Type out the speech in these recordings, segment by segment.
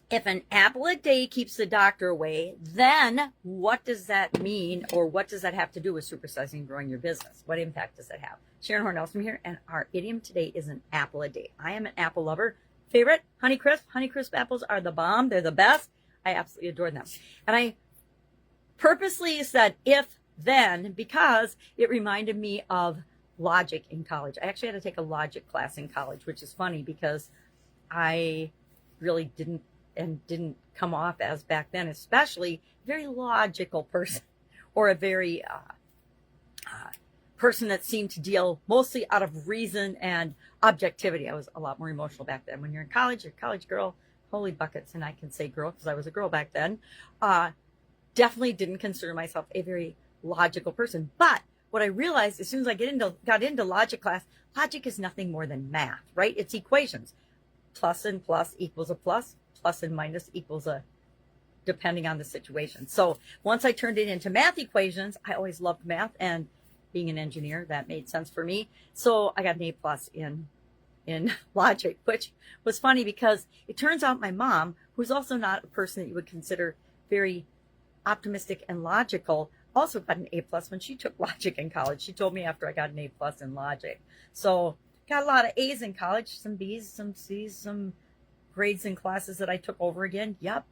If an apple a day keeps the doctor away, then what does that mean, or what does that have to do with supersizing and growing your business? What impact does that have? Sharon Horne-Ellstrom here, and our idiom today is an apple a day. I am an apple lover. Favorite, Honeycrisp. Honeycrisp apples are the bomb. They're the best. I absolutely adore them. And I purposely said if, then, because it reminded me of logic in college. I actually had to take a logic class in college, which is funny because I really didn't come off as, back then, especially a very logical person, or a very person that seemed to deal mostly out of reason and objectivity. I was a lot more emotional back then. When you're in college, you're a college girl, holy buckets, and I can say girl because I was a girl back then. Definitely didn't consider myself a very logical person. But what I realized as soon as I got into logic class, logic is nothing more than math, right? It's equations. Plus and plus equals a plus. Plus and minus equals a, depending on the situation. So once I turned it into math equations, I always loved math, and being an engineer, that made sense for me. So I got an A plus in logic, which was funny because it turns out my mom, who's also not a person that you would consider very optimistic and logical, also got an A plus when she took logic in college. She told me after I got an A plus in logic. So got a lot of A's in college, some B's, some C's, some grades and classes that I took over again. Yep.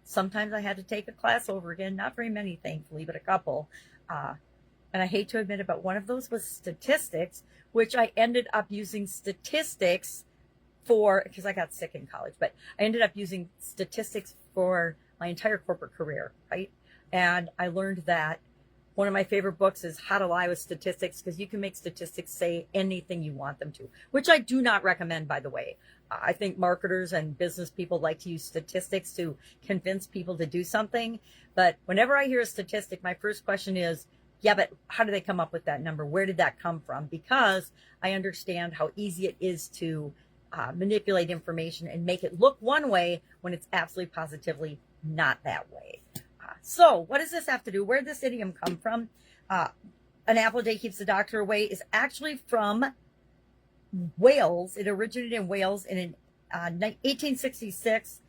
Sometimes I had to take a class over again. Not very many, thankfully, but a couple. And I hate to admit it, but one of those was statistics, which I ended up using statistics for, because I got sick in college, but I ended up using statistics for my entire corporate career, right? And I learned that one of my favorite books is How to Lie with Statistics, because you can make statistics say anything you want them to, which I do not recommend, by the way. I think marketers and business people like to use statistics to convince people to do something. But whenever I hear a statistic, my first question is, yeah, but how do they come up with that number? Where did that come from? Because I understand how easy it is to manipulate information and make it look one way when it's absolutely positively not that way. So what does this have to do? Where did this idiom come from? An apple a day keeps the doctor away is actually from Wales. It originated in Wales in 1866.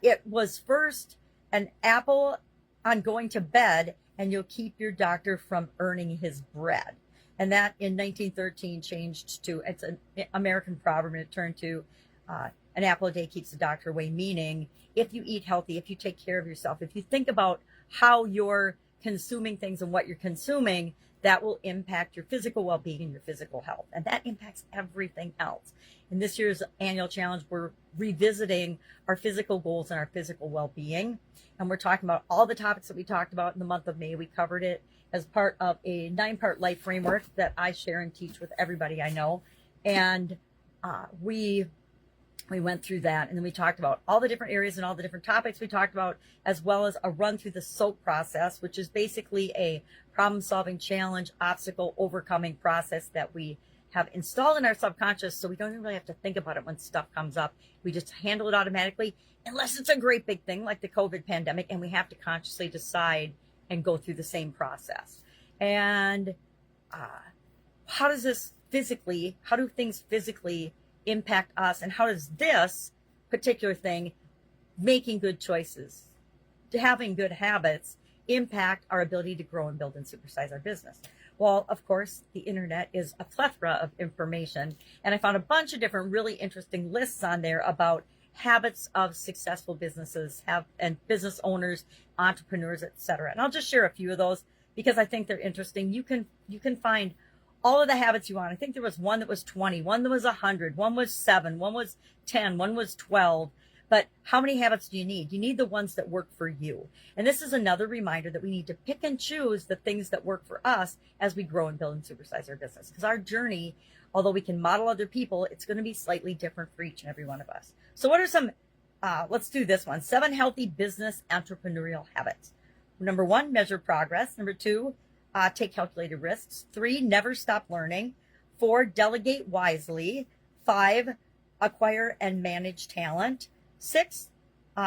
It was first an apple on going to bed, and you'll keep your doctor from earning his bread. And that in 1913 changed to, it's an American proverb, and it turned to an apple a day keeps the doctor away, meaning if you eat healthy, if you take care of yourself, if you think about how you're consuming things and what you're consuming, that will impact your physical well-being and your physical health. And that impacts everything else. In this year's annual challenge, we're revisiting our physical goals and our physical well-being. And we're talking about all the topics that we talked about in the month of May. We covered it as part of a 9-part life framework that I share and teach with everybody I know. And we went through that, and then we talked about all the different areas and all the different topics we talked about, as well as a run through the SOAP process, which is basically a problem-solving, challenge, obstacle overcoming process that we have installed in our subconscious, so we don't even really have to think about it when stuff comes up. We just handle it automatically, unless it's a great big thing like the COVID pandemic, and we have to consciously decide and go through the same process. And how do things physically impact us, and how does this particular thing, making good choices, having good habits, impact our ability to grow and build and supersize our business? Well, of course, the internet is a plethora of information, and I found a bunch of different really interesting lists on there about habits of successful businesses and business owners, entrepreneurs, etc. And I'll just share a few of those because I think they're interesting. You can find all of the habits you want. I think there was one that was 20, one that was 100, one was 7, one was 10, one was 12. But how many habits do you need? You need the ones that work for you. And this is another reminder that we need to pick and choose the things that work for us as we grow and build and supersize our business. Because our journey, although we can model other people, it's going to be slightly different for each and every one of us. So what are some, let's do this one. 7 healthy business entrepreneurial habits. Number 1, measure progress. Number 2, take calculated risks. 3, never stop learning. 4, delegate wisely. 5, acquire and manage talent. 6,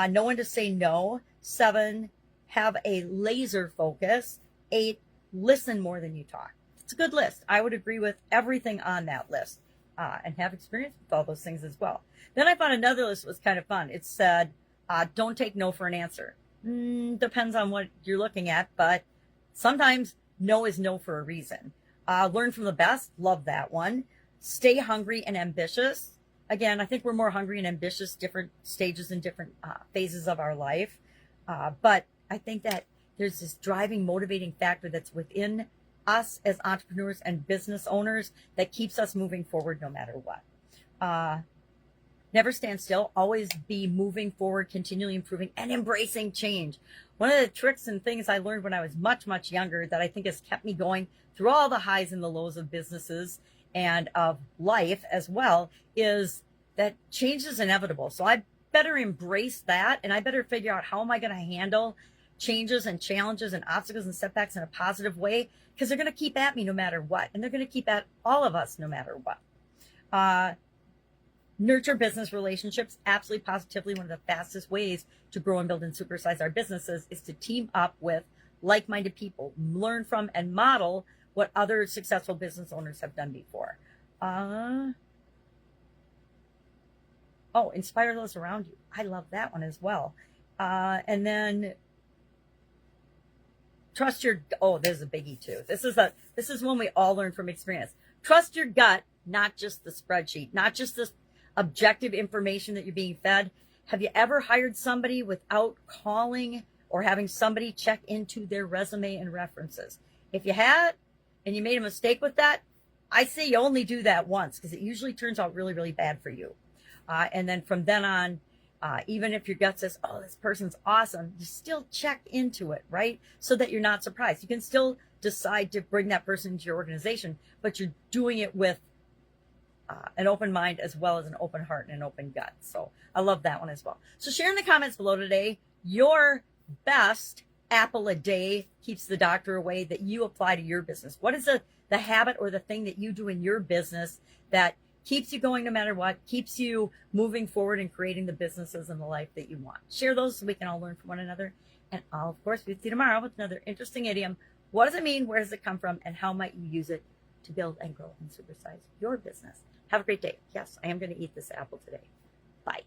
know when to say no. 7, have a laser focus. 8, listen more than you talk. It's a good list. I would agree with everything on that list and have experience with all those things as well. Then I found another list that was kind of fun. It said Don't take no for an answer. Depends on what you're looking at, but sometimes no is no for a reason. Learn from the best. Love that one. Stay hungry and ambitious. Again, I think we're more hungry and ambitious different stages and different phases of our life. But I think that there's this driving, motivating factor that's within us as entrepreneurs and business owners that keeps us moving forward no matter what. Never stand still. Always be moving forward, continually improving, and embracing change. One of the tricks and things I learned when I was much, much younger that I think has kept me going through all the highs and the lows of businesses and of life as well is that change is inevitable. So I better embrace that, and I better figure out how am I going to handle changes and challenges and obstacles and setbacks in a positive way, because they're going to keep at me no matter what, and they're going to keep at all of us no matter what. Nurture business relationships. Absolutely, positively, one of the fastest ways to grow and build and supersize our businesses is to team up with like-minded people, learn from and model what other successful business owners have done before. Inspire those around you. I love that one as well. And then trust your, this is a biggie too. This is one we all learn from experience. Trust your gut, not just the spreadsheet, not just this objective information that you're being fed. Have you ever hired somebody without calling or having somebody check into their resume and references? If you had, and you made a mistake with that, I say you only do that once, because it usually turns out really, really bad for you. And then from then on, even if your gut says, this person's awesome, you still check into it, right? So that you're not surprised. You can still decide to bring that person into your organization, but you're doing it with an open mind as well as an open heart and an open gut. So I love that one as well. So share in the comments below today your best apple a day keeps the doctor away that you apply to your business. What is the habit or the thing that you do in your business that keeps you going no matter what, keeps you moving forward and creating the businesses and the life that you want? Share those so we can all learn from one another. And I'll, of course, be with you tomorrow with another interesting idiom. What does it mean? Where does it come from? And how might you use it to build and grow and supersize your business? Have a great day. Yes, I am going to eat this apple today. Bye.